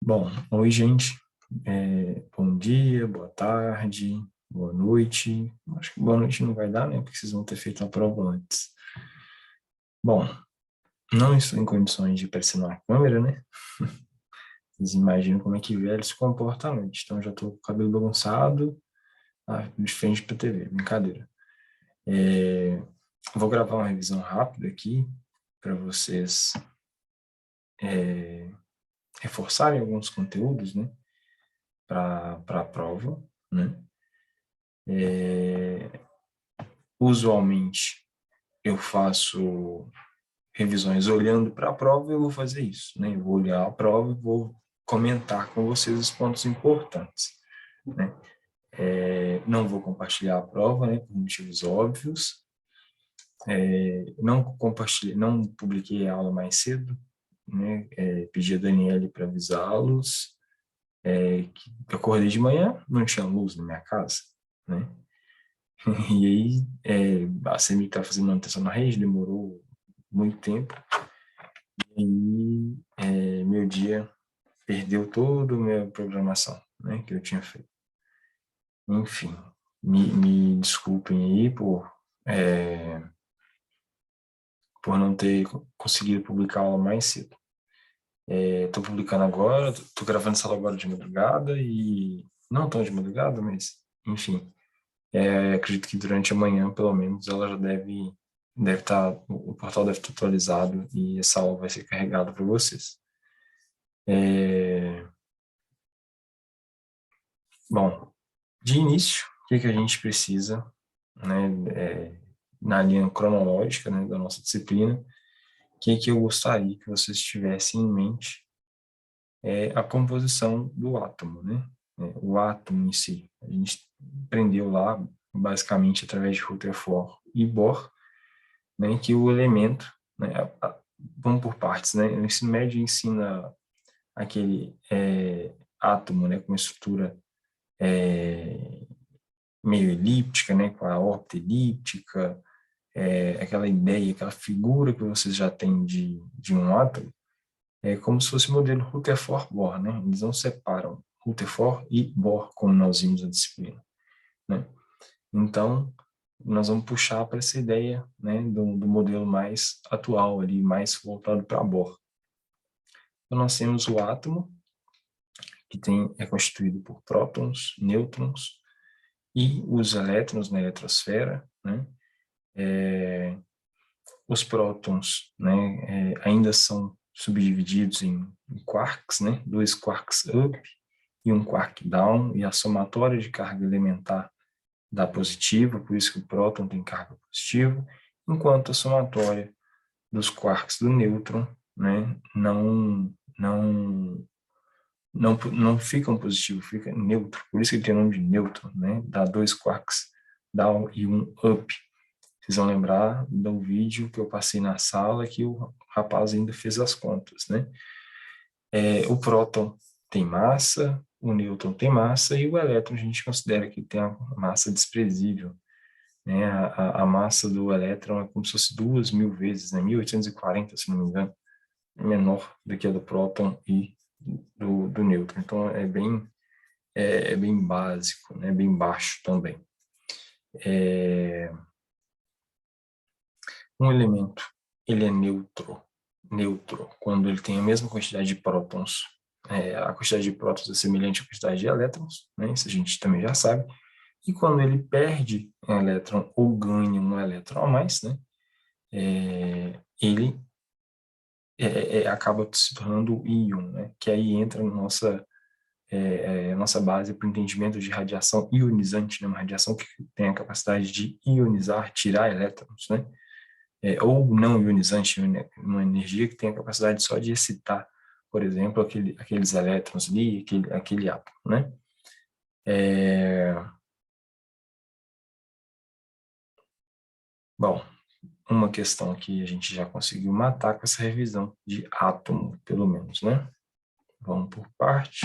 Bom, oi, gente. Bom dia, boa tarde, boa noite. Acho que boa noite não vai dar, né? Porque vocês vão ter feito a prova antes. Bom, não estou em condições de pressionar a câmera, né? Vocês imaginam como é que velho se comporta à noite. Então, já estou com o cabelo bagunçado, de frente para a TV. Brincadeira. É, Vou gravar uma revisão rápida aqui para vocês reforçarem alguns conteúdos, né? Para a prova, né? Usualmente, eu faço revisões olhando para a prova, eu vou fazer isso, né? Eu vou olhar a prova e vou comentar com vocês os pontos importantes, né? Não vou compartilhar a prova, né? Por motivos óbvios. Não compartilhei, não publiquei a aula mais cedo, né? Pedi a Daniele para avisá-los. Que eu acordei de manhã, não tinha luz na minha casa, né? E aí, a CEMIG estava fazendo manutenção na rede, demorou muito tempo. E meu dia perdeu toda a minha programação, né, que eu tinha feito. Enfim, me desculpem aí por não ter conseguido publicar a aula mais cedo. Estou publicando agora, estou gravando essa aula agora de madrugada e não tão de madrugada, mas enfim, acredito que durante a manhã, pelo menos, ela já deve estar, o portal deve estar atualizado e essa aula vai ser carregada para vocês. Bom, de início, o que a gente precisa, né, na linha cronológica, né, da nossa disciplina, o que eu gostaria que vocês tivessem em mente é a composição do átomo, né? O átomo em si. A gente aprendeu lá, basicamente, através de Rutherford e Bohr, né, que o elemento, né, vamos por partes, né? O ensino médio ensina aquele átomo, né, com uma estrutura meio elíptica, né, com a órbita elíptica, aquela ideia, aquela figura que vocês já têm de um átomo, é como se fosse o modelo Rutherford-Bohr, né? Eles não separam Rutherford e Bohr, como nós vimos na disciplina, né? Então, nós vamos puxar para essa ideia, né, do modelo mais atual ali, mais voltado para Bohr. Então, nós temos o átomo, que é constituído por prótons, nêutrons e os elétrons na eletrosfera, né? Os prótons, né, ainda são subdivididos em quarks, né, dois quarks up e um quark down, e a somatória de carga elementar dá positiva, por isso que o próton tem carga positiva, enquanto a somatória dos quarks do nêutron, né, não ficam positivo, fica neutro, por isso que ele tem o nome de nêutron, né, dá dois quarks down e um up. Vocês vão lembrar do vídeo que eu passei na sala que o rapaz ainda fez as contas, né? O próton tem massa, o nêutron tem massa e o elétron a gente considera que tem uma massa desprezível, né? A massa do elétron é como se fosse 2.000 vezes, né? 1840, se não me engano, menor do que a do próton e do nêutron. Então é bem básico, né? Bem baixo também. Um elemento, ele é neutro, quando ele tem a mesma quantidade de prótons. A quantidade de prótons é semelhante à quantidade de elétrons, né? Isso a gente também já sabe. E quando ele perde um elétron ou ganha um elétron a mais, né? Ele acaba se tornando íon, né? Que aí entra na nossa base para o entendimento de radiação ionizante, né? Uma radiação que tem a capacidade de ionizar, tirar elétrons, né? Ou não ionizante, uma energia que tem a capacidade só de excitar, por exemplo, aqueles elétrons ali, aquele átomo, né? Bom, uma questão que a gente já conseguiu matar com essa revisão de átomo, pelo menos, né? Vamos por parte.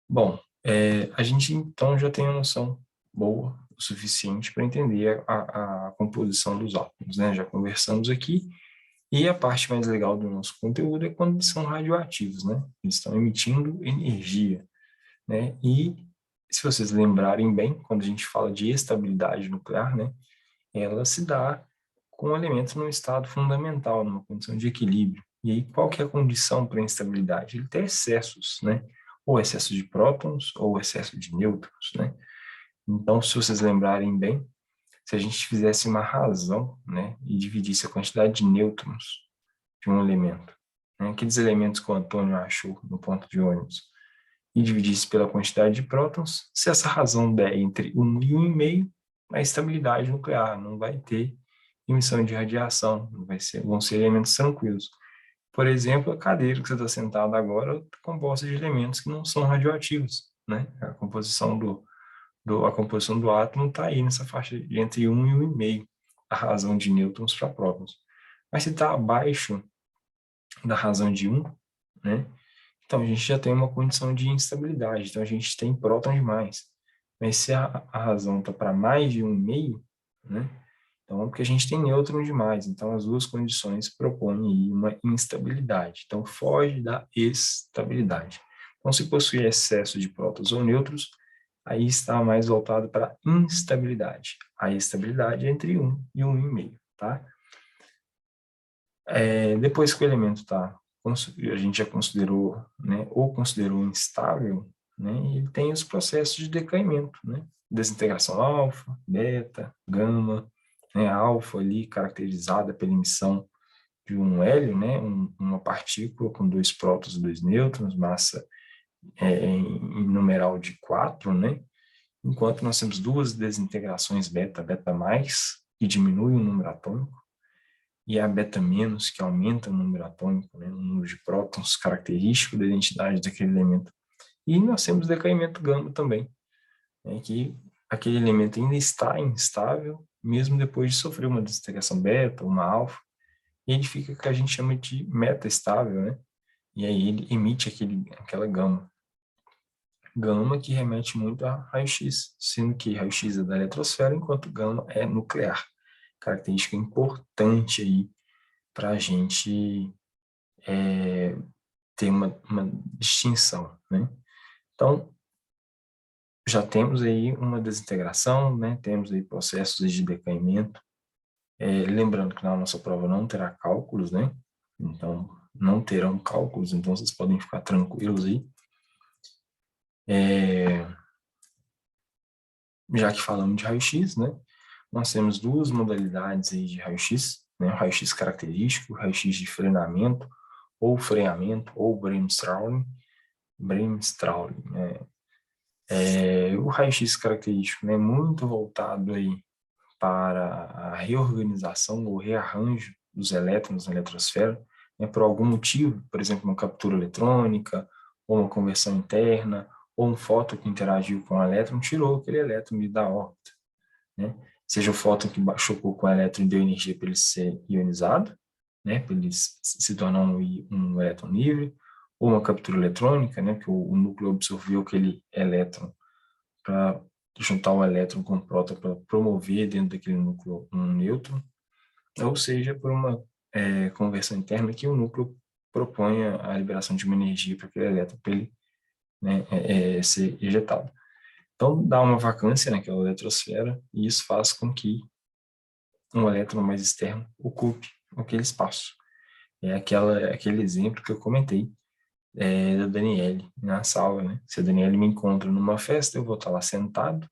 Bom, a gente então já tem uma noção boa o suficiente para entender a composição dos átomos, né? Já conversamos aqui E a parte mais legal do nosso conteúdo é quando eles são radioativos, né? Eles estão emitindo energia, né? E se vocês lembrarem bem, quando a gente fala de estabilidade nuclear, né? Ela se dá com o elemento num estado fundamental, numa condição de equilíbrio. E aí, qual que é a condição para a instabilidade? Ele tem excessos, né? Ou excesso de prótons, ou excesso de nêutrons, né? Então, se vocês lembrarem bem, se a gente fizesse uma razão, né, e dividisse a quantidade de nêutrons de um elemento, né, aqueles elementos que o Antônio achou no ponto de ônibus, e dividisse pela quantidade de prótons, se essa razão der entre 1 e 1,5, a estabilidade nuclear não vai ter emissão de radiação, vão ser elementos tranquilos. Por exemplo, a cadeira que você está sentado agora é composta de elementos que não são radioativos, né? A composição do átomo está aí nessa faixa de entre 1 e 1,5, a razão de nêutrons para prótons. Mas se está abaixo da razão de 1, né? Então a gente já tem uma condição de instabilidade, então a gente tem prótons demais. Mas se a razão está para mais de 1,5, né? Então é porque a gente tem nêutrons demais, então as duas condições propõem aí uma instabilidade. Então foge da estabilidade. Então se possui excesso de prótons ou nêutrons, aí está mais voltado para a instabilidade. A estabilidade é entre 1 e 1,5, tá? Depois que o elemento está, a gente já considerou, né, ou considerou instável, né, ele tem os processos de decaimento, né? Desintegração alfa, beta, gama, né, alfa ali caracterizada pela emissão de um hélio, né, uma partícula com 2 prótons e 2 nêutrons, massa em numeral de 4, né? Enquanto nós temos duas desintegrações beta, beta mais, que diminui o número atômico, e a beta menos, que aumenta o número atômico, né, o número de prótons característico da identidade daquele elemento. E nós temos decaimento gama também, né, que aquele elemento ainda está instável, mesmo depois de sofrer uma desintegração beta, uma alfa, e ele fica o que a gente chama de meta-estável, né? E aí ele emite aquela gama. Gama que remete muito a raio-x, sendo que raio-x é da eletrosfera, enquanto gama é nuclear. Característica importante aí para a gente ter uma distinção, né? Então, já temos aí uma desintegração, né? Temos aí processos de decaimento. Lembrando que na nossa prova não terá cálculos, né? Então, não terão cálculos, então vocês podem ficar tranquilos aí. Já que falamos de raio-x, né? Nós temos duas modalidades aí de raio-x, né? O raio-x característico, o raio-x de frenamento, ou freamento, ou Bremsstrahlung. Bremsstrahlung, né? O raio-x característico, né, muito voltado aí para a reorganização ou rearranjo dos elétrons na eletrosfera, né, por algum motivo, por exemplo, uma captura eletrônica, ou uma conversão interna, ou um fóton que interagiu com o elétron, tirou aquele elétron da órbita, né? Seja o fóton que chocou com o elétron e deu energia para ele ser ionizado, né, para ele se tornar um elétron livre, ou uma captura eletrônica, né, que o núcleo absorveu aquele elétron para juntar o elétron com o próton para promover dentro daquele núcleo um nêutron, ou seja, por uma conversão interna que o núcleo proponha a liberação de uma energia para aquele elétron para ele, né, ser ejetado. Então, dá uma vacância naquela eletrosfera e isso faz com que um elétron mais externo ocupe aquele espaço. É aquele exemplo que eu comentei da Daniele na sala, né? Se a Daniele me encontra numa festa, eu vou estar lá sentado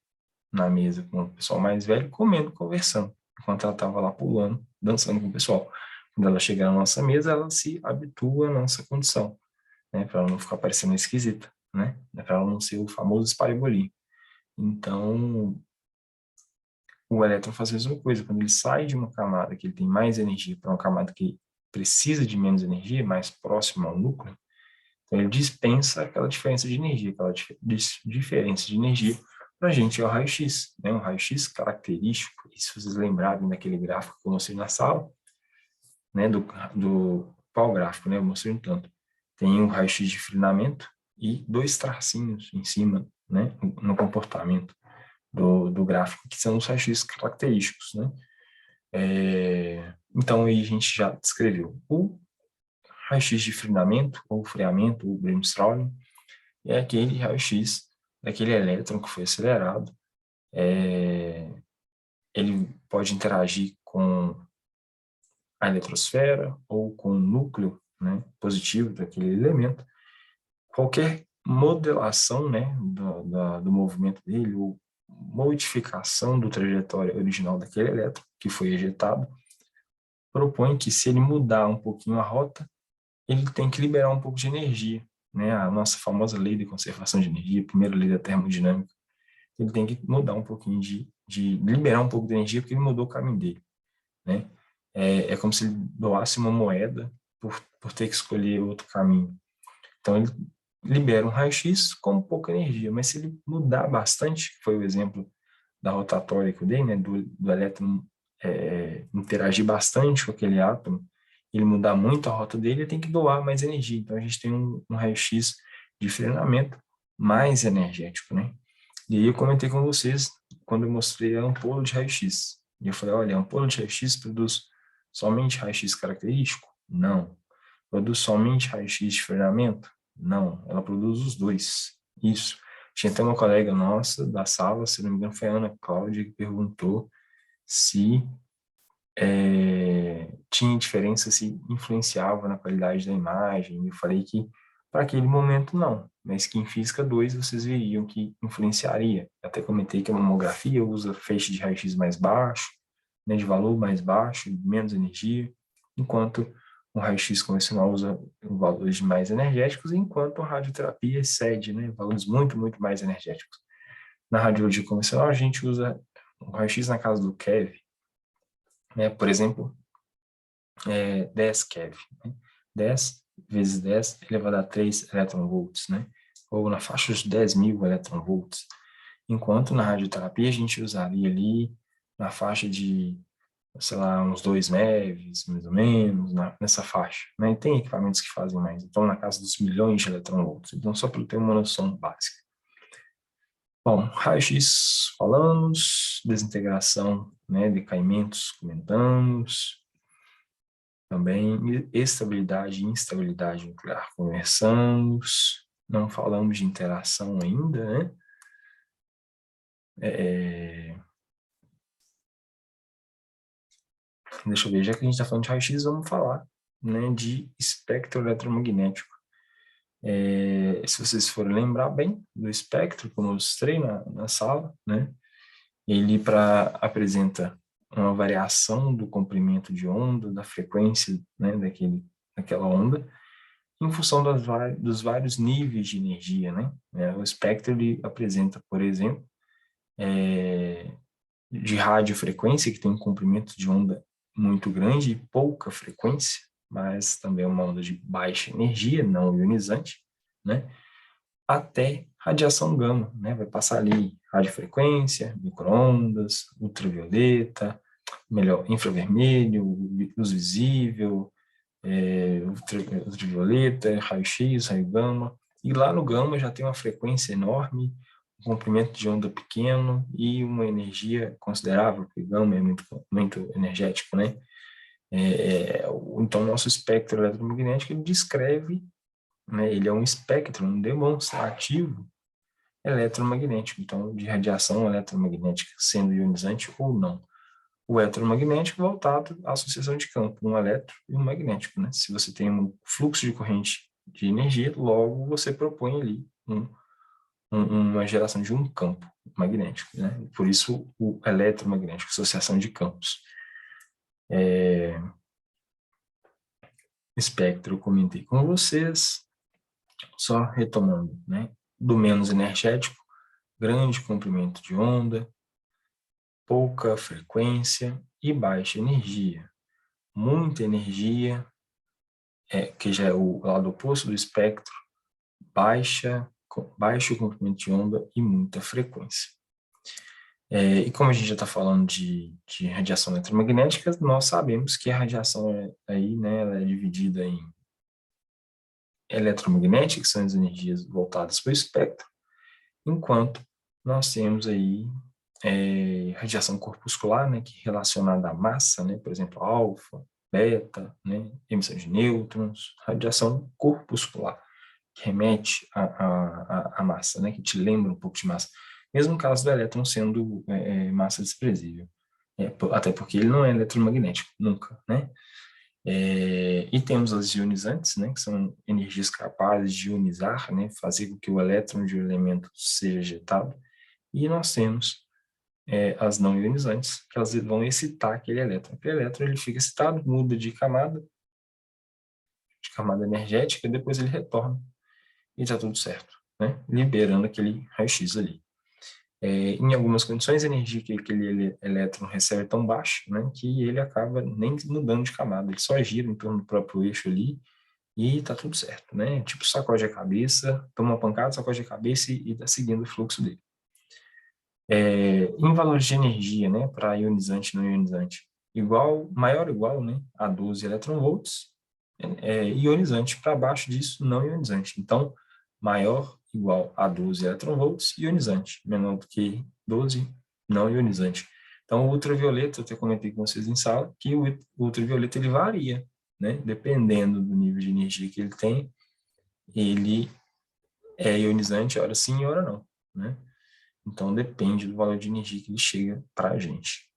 na mesa com o pessoal mais velho, comendo, conversando, enquanto ela estava lá pulando, dançando com o pessoal. Quando ela chegar na nossa mesa, ela se habitua à nossa condição, né? Para ela não ficar parecendo esquisita, né? Para ela não ser o famoso espalha-bolinho. Então, o elétron faz a mesma coisa. Quando ele sai de uma camada que ele tem mais energia para uma camada que precisa de menos energia, mais próxima ao núcleo, então ele dispensa aquela diferença de energia, aquela diferença de energia para a gente é o raio-x, né? Um raio-x característico, e se vocês lembrarem daquele gráfico que eu mostrei na sala, né? Do pau gráfico, né? Eu mostrei um tanto. Tem um raio-x de frenamento e dois tracinhos em cima, né? No comportamento do gráfico, que são os raios-x característicos, né? Então, aí a gente já descreveu o raio-x de freamento, ou freamento, ou brainstorming, é aquele raio-x daquele elétron que foi acelerado. Ele pode interagir com a eletrosfera ou com o núcleo, né, positivo daquele elemento. Qualquer modelação, né, do movimento dele, ou modificação do trajetória original daquele elétron que foi ejetado, propõe que se ele mudar um pouquinho a rota, ele tem que liberar um pouco de energia, né? A nossa famosa lei de conservação de energia, a primeira lei da termodinâmica, ele tem que mudar um pouquinho de liberar um pouco de energia porque ele mudou o caminho dele, né? É como se ele doasse uma moeda por ter que escolher outro caminho. Então ele libera um raio-x com pouca energia, mas se ele mudar bastante, que foi o exemplo da rotatória que eu dei, né, do elétron interagir bastante com aquele átomo, ele mudar muito a rota dele, ele tem que doar mais energia. Então a gente tem um raio-x de frenamento mais energético, né? E aí eu comentei com vocês quando eu mostrei a ampola de raio-x. E eu falei, olha, a ampola de raio-x produz somente raio-x característico? Não. Produz somente raio-x de frenamento? Não. Ela produz os dois. Isso. Tinha até uma colega nossa da sala, se não me engano foi a Ana Cláudia, que perguntou se tinha diferença, se influenciava na qualidade da imagem. Eu falei que para aquele momento não, mas que em física 2 vocês veriam que influenciaria. Até comentei que a mamografia usa feixe de raio-x mais baixo, né, de valor mais baixo, menos energia, enquanto o raio-x convencional usa valores mais energéticos, enquanto a radioterapia excede, né, valores muito, muito mais energéticos. Na radiologia convencional, a gente usa o raio-x na casa do keV, né, por exemplo, 10 keV, né? 10 vezes 10 elevado a 3 eletronvolts, né? Ou na faixa de 10.000 eletronvolts. Enquanto na radioterapia a gente usaria ali na faixa de, sei lá, uns 2 MeVs, mais ou menos, nessa faixa, né? E tem equipamentos que fazem mais, então na casa dos milhões de eletronvolts. Então, só para ter uma noção básica. Bom, raio-x falamos, desintegração, né, decaimentos comentamos, também estabilidade e instabilidade nuclear conversamos, não falamos de interação ainda, né? Deixa eu ver, já que a gente está falando de raio-x, vamos falar, né, de espectro eletromagnético. Se vocês forem lembrar bem do espectro, como eu mostrei na sala, né, ele apresenta uma variação do comprimento de onda, da frequência, né, daquela onda, em função dos vários níveis de energia, né? O espectro ele apresenta, por exemplo, de radiofrequência, que tem um comprimento de onda muito grande e pouca frequência, mas também uma onda de baixa energia, não ionizante, né? Até radiação gama, né? Vai passar ali radiofrequência, microondas, ultravioleta, melhor, infravermelho, luz visível, ultravioleta, raio-x, raio gama, e lá no gama já tem uma frequência enorme, um comprimento de onda pequeno e uma energia considerável, porque gama é muito, muito energético, né? Então, nosso espectro eletromagnético ele descreve, né, ele é um espectro, um demonstrativo eletromagnético, então, de radiação eletromagnética, sendo ionizante ou não. O eletromagnético voltado à associação de campo, um eletro e um magnético, né? Se você tem um fluxo de corrente de energia, logo você propõe ali uma geração de um campo magnético, né? Por isso o eletromagnético, associação de campos. Espectro, eu comentei com vocês, só retomando, né? Do menos energético, grande comprimento de onda, pouca frequência e baixa energia. Muita energia, que já é o lado oposto do espectro, baixo comprimento de onda e muita frequência. E como a gente já está falando de radiação eletromagnética, nós sabemos que a radiação aí, né, ela é dividida em eletromagnética, que são as energias voltadas para o espectro, enquanto nós temos aí radiação corpuscular, né, que é relacionada à massa, né, por exemplo, alfa, beta, né, emissão de nêutrons, radiação corpuscular, que remete à massa, né, que te lembra um pouco de massa. Mesmo no caso do elétron sendo massa desprezível. Até porque ele não é eletromagnético, nunca, né? E temos as ionizantes, né, que são energias capazes de ionizar, né, fazer com que o elétron de um elemento seja ejetado. E nós temos as não ionizantes, que elas vão excitar aquele elétron. Aquele elétron ele fica excitado, muda de camada energética, e depois ele retorna e está tudo certo, né? Liberando aquele raio-x ali. Em algumas condições, a energia que aquele elétron recebe é tão baixa, né, que ele acaba nem mudando de camada, ele só gira em torno do próprio eixo ali e está tudo certo, né? Tipo, sacode a cabeça, toma uma pancada, sacode a cabeça e está seguindo o fluxo dele. Em valores de energia, né, para ionizante e não ionizante, maior ou igual, né, a 12 eletronvolts, ionizante para baixo disso, não ionizante. Então, maior igual a 12 eletronvolts, ionizante, menor do que 12, não ionizante. Então, o ultravioleta, eu até comentei com vocês em sala, que o ultravioleta ele varia, né, dependendo do nível de energia que ele tem, ele é ionizante, hora sim, hora não, né? Então, depende do valor de energia que ele chega para a gente.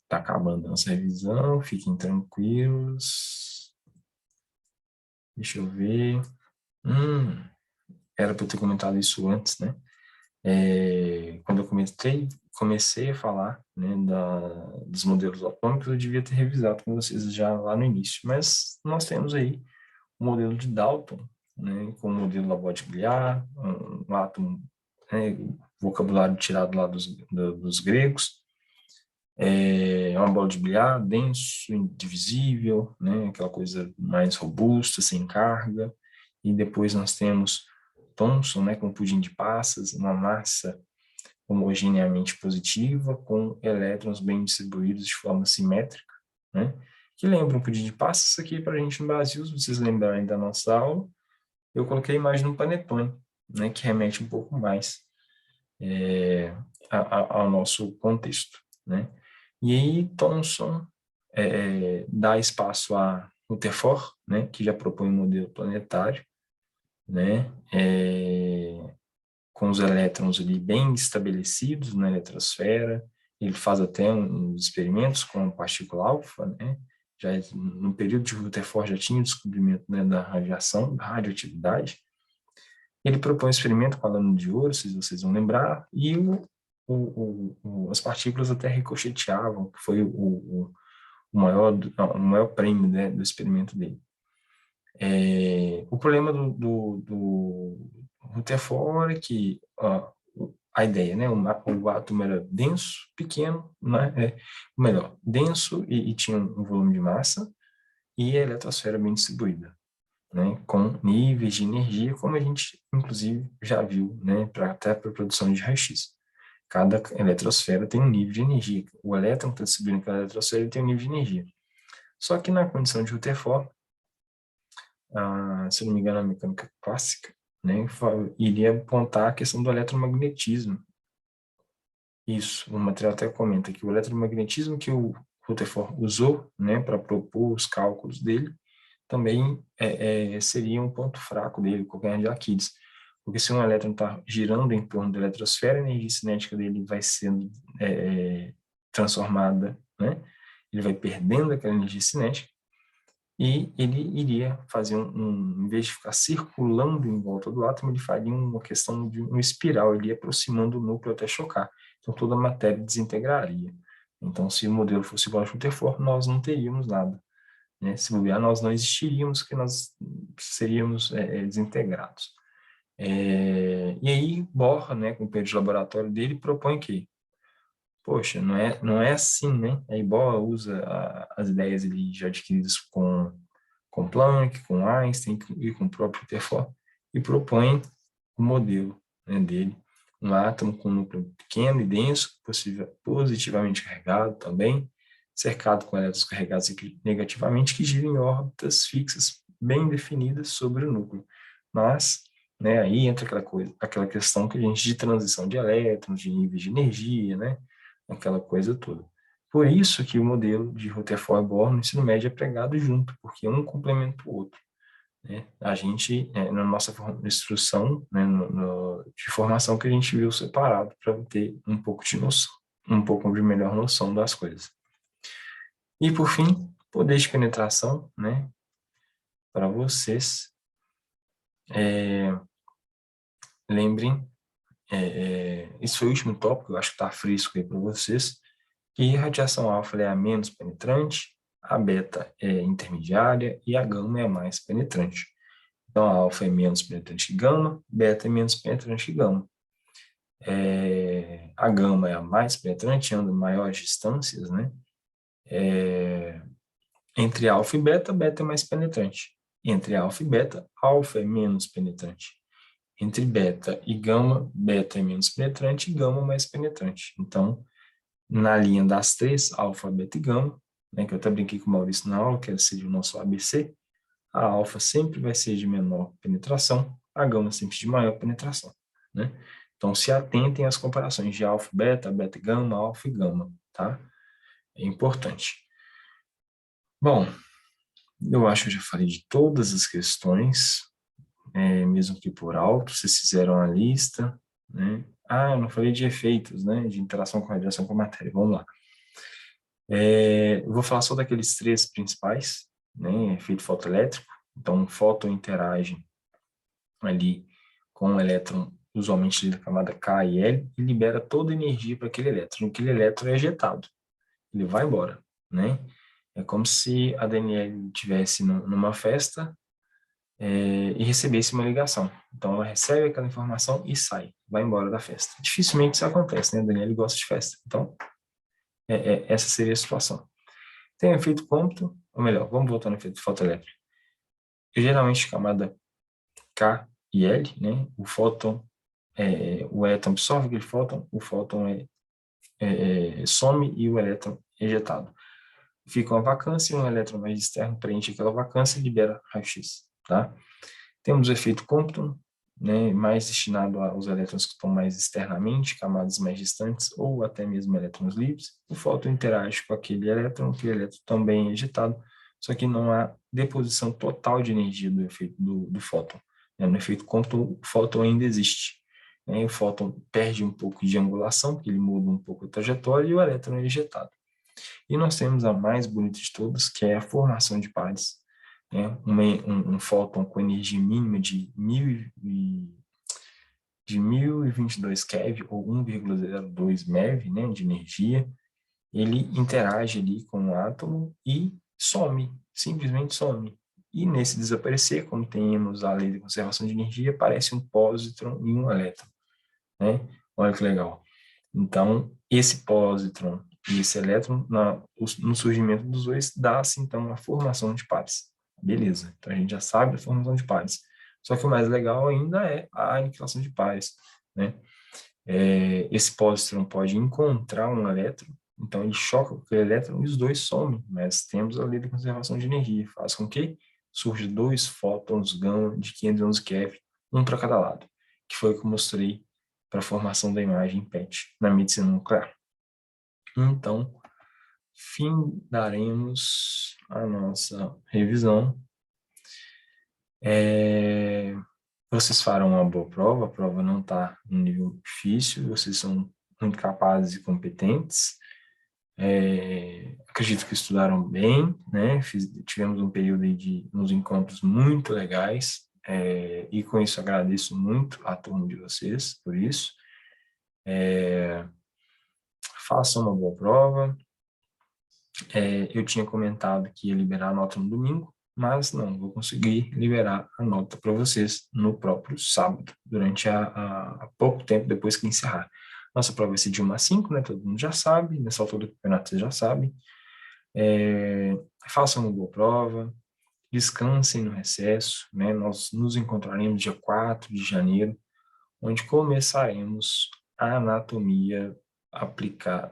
Tá acabando a nossa revisão, fiquem tranquilos. Deixa eu ver. Era para eu ter comentado isso antes, né? Quando eu comecei a falar, né, dos modelos atômicos, eu devia ter revisado com vocês já lá no início. Mas nós temos aí o modelo de Dalton, né, com o modelo da Bode-Bilhar, um átomo, né, vocabulário tirado lá dos gregos. Uma bola de bilhar, denso, indivisível, né, aquela coisa mais robusta, sem carga. E depois nós temos Thomson, né, com pudim de passas, uma massa homogeneamente positiva, com elétrons bem distribuídos de forma simétrica, né, que lembra um pudim de passas. Isso aqui para a gente no Brasil, se vocês lembrarem da nossa aula, eu coloquei a imagem do panetone, né, que remete um pouco mais ao nosso contexto, né. E aí Thomson dá espaço a Rutherford, né, que já propõe um modelo planetário, né, com os elétrons ali bem estabelecidos na eletrosfera. Ele faz até uns experimentos com a partícula alfa, né, já no período de Rutherford já tinha o descobrimento, né, da radiação, da radioatividade. Ele propõe um experimento com a lâmina de ouro, se vocês vão lembrar, e as partículas até ricocheteavam, que foi o maior prêmio, né, do experimento dele. O problema do Rutherford é que a ideia, né, o átomo era denso, pequeno, né, melhor, denso e tinha um volume de massa, e a eletrosfera bem distribuída, né, com níveis de energia, como a gente, inclusive, já viu, né, até para a produção de raio-x. Cada eletrosfera tem um nível de energia. O elétron que está distribuindo aquela eletrosfera tem um nível de energia. Só que na condição de Rutherford, se não me engano, a mecânica clássica, né, iria apontar a questão do eletromagnetismo. Isso, o material até comenta que o eletromagnetismo que o Rutherford usou, né, para propor os cálculos dele, também seria um ponto fraco dele, qualquer de Aquiles. Porque se um elétron está girando em torno da eletrosfera, a energia cinética dele vai sendo transformada, né? Ele vai perdendo aquela energia cinética e ele iria fazer em vez de ficar circulando em volta do átomo, ele faria uma questão de uma espiral, ele ia aproximando o núcleo até chocar. Então toda a matéria desintegraria. Então se o modelo fosse igual a Rutherford, nós não teríamos nada, né? Se bobear, nós não existiríamos, que nós seríamos desintegrados. E aí Bohr, né, com o período de laboratório dele, propõe que, poxa, não é assim, né? Aí Bohr usa as ideias ali já adquiridas com Planck, com Einstein e com o próprio Rutherford e propõe o modelo, né, dele, um átomo com um núcleo pequeno e denso, positivamente carregado também, cercado com elétrons carregados negativamente, que gira em órbitas fixas bem definidas sobre o núcleo. Mas né? Aí entra aquela questão que a gente de transição de elétrons, de níveis de energia, né? Aquela coisa toda. Por isso que o modelo de Rutherford-Bohr no ensino médio é pregado junto, porque um complementa o outro, né? A gente, na nossa instrução, né, de formação, que a gente viu separado para ter um pouco de noção, um pouco de melhor noção das coisas. E, por fim, poder de penetração, né, para vocês. Lembrem, esse foi o último tópico, eu acho que está fresco aí para vocês, que a radiação alfa é a menos penetrante, a beta é intermediária e a gama é a mais penetrante. Então, a alfa é menos penetrante que gama, beta é menos penetrante que gama. A gama é a mais penetrante, anda maiores distâncias, né? Entre alfa e beta, beta é mais penetrante. Entre alfa e beta, alfa é menos penetrante. Entre beta e gama, beta é menos penetrante e gama mais penetrante. Então, na linha das três, alfa, beta e gama, né, que eu até brinquei com o Maurício na aula, que seja o nosso ABC, a alfa sempre vai ser de menor penetração, a gama sempre de maior penetração, né? Então, se atentem às comparações de alfa, beta e gama, alfa e gama, tá? É importante. Bom, eu acho que eu já falei de todas as questões, mesmo que por alto, vocês fizeram a lista, né? Ah, eu não falei de efeitos, né? De interação com radiação com matéria. Vamos lá. Eu vou falar só daqueles três principais, né? Efeito fotoelétrico. Então, o fóton interage ali com o elétron, usualmente da camada K e L, e libera toda a energia para aquele elétron. Aquele elétron é ejetado, ele vai embora, né? É como se a Danielle estivesse numa festa e recebesse uma ligação. Então, ela recebe aquela informação e sai, vai embora da festa. Dificilmente isso acontece, né? A Danielle gosta de festa. Então, essa seria a situação. Tem o efeito cômputo, ou melhor, vamos voltar no efeito fotoelétrico. Geralmente, camada K e L, né? O fóton, o elétron absorve aquele fóton, o fóton some e o elétron é ejetado. Fica uma vacância, um elétron mais externo preenche aquela vacância e libera raio-x, tá? Temos o efeito Compton, né, mais destinado aos elétrons que estão mais externamente, camadas mais distantes, ou até mesmo elétrons livres. O fóton interage com aquele elétron também é ejetado, só que não há deposição total de energia do efeito do fóton. No efeito Compton, o fóton ainda existe. O fóton perde um pouco de angulação, porque ele muda um pouco a trajetória, e o elétron é ejetado. E nós temos a mais bonita de todas, que é a formação de pares, né? Um fóton com energia mínima de 1022 keV, ou 1,02 MeV, né, de energia. Ele interage ali com o átomo e some, simplesmente some. E nesse desaparecer, como temos a lei de conservação de energia, aparece um pósitron e um elétron, né? Olha que legal. Então, esse pósitron e esse elétron, no surgimento dos dois, dá-se, então, a formação de pares. Beleza, então a gente já sabe a formação de pares. Só que o mais legal ainda é a aniquilação de pares, né? Esse pósitron pode encontrar um elétron, então ele choca com aquele elétron e os dois somem, mas temos a lei da conservação de energia, faz com que surja dois fótons gama de 511 keV, um para cada lado, que foi o que eu mostrei para a formação da imagem PET na medicina nuclear. Então, findaremos a nossa revisão. Vocês farão uma boa prova, a prova não está num nível difícil, vocês são muito capazes e competentes. Acredito que estudaram bem, né? Tivemos um período de uns encontros muito legais, e com isso agradeço muito a turma de vocês por isso. Façam uma boa prova. Eu tinha comentado que ia liberar a nota no domingo, mas não vou conseguir liberar a nota para vocês no próprio sábado, durante a pouco tempo depois que encerrar. Nossa prova vai ser de 1 a 5, né? Todo mundo já sabe, nessa altura do campeonato vocês já sabem. Façam uma boa prova, descansem no recesso, né? Nós nos encontraremos dia 4 de janeiro, onde começaremos a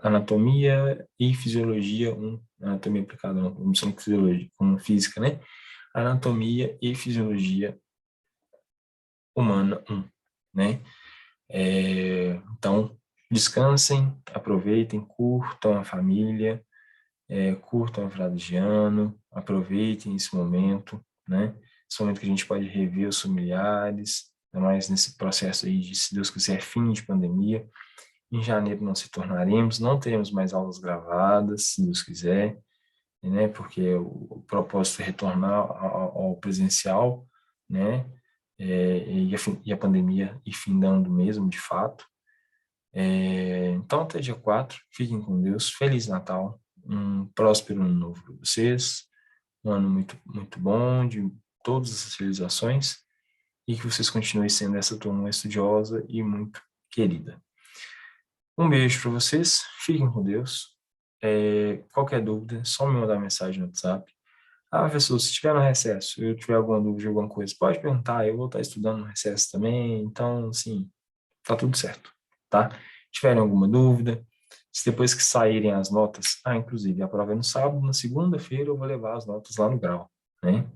anatomia e fisiologia 1, anatomia aplicada não, como fisiologia, como física, né? Anatomia e fisiologia Humana 1, né? Então, descansem, aproveitem, curtam a família, curtam a virada de ano, aproveitem esse momento, né? Esse momento que a gente pode rever os familiares, ainda mais nesse processo aí de, se Deus quiser, fim de pandemia. Em janeiro não se tornaremos, não teremos mais aulas gravadas, se Deus quiser, né? Porque o propósito é retornar ao presencial, né? E a pandemia ir findando mesmo, de fato. Então, até dia 4, fiquem com Deus, Feliz Natal, um próspero ano novo para vocês, um ano muito, muito bom, de todas as realizações, e que vocês continuem sendo essa turma estudiosa e muito querida. Um beijo para vocês, fiquem com Deus. Qualquer dúvida, é só me mandar mensagem no WhatsApp. Professor, se tiver no recesso, eu tiver alguma dúvida de alguma coisa, pode perguntar, eu vou estar estudando no recesso também, então, assim, tá tudo certo, tá? Se tiverem alguma dúvida, se depois que saírem as notas, inclusive, a prova é no sábado, na segunda-feira eu vou levar as notas lá no grau, né?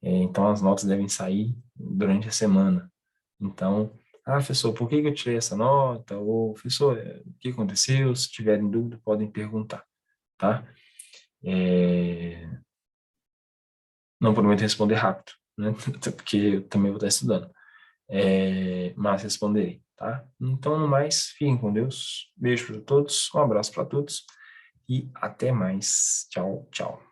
Então, as notas devem sair durante a semana. Então, professor, por que que eu tirei essa nota? Ou, professor, o que aconteceu? Se tiverem dúvida, podem perguntar, tá? Não prometo responder rápido, né? Até porque eu também vou estar estudando. Mas responderei, tá? Então, no mais, fiquem com Deus. Beijo para todos, um abraço para todos e até mais. Tchau, tchau.